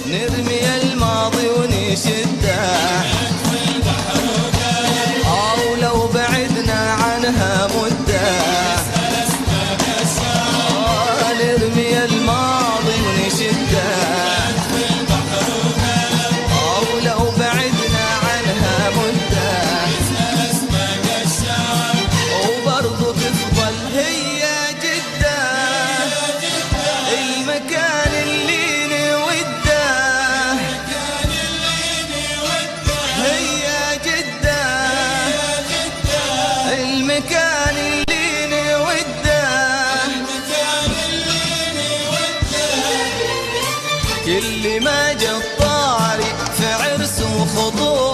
نرمي الماضي ونشده، أو لو بعدنا عنها مدة. نرمي الماضي ونشده، أو لو بعدنا عنها مدة. وبرضو تفضل هي جدة المكان اللي نوده. هي جدة المكان اللي نوده. كل ما جا الطاري في عرس وخطوبة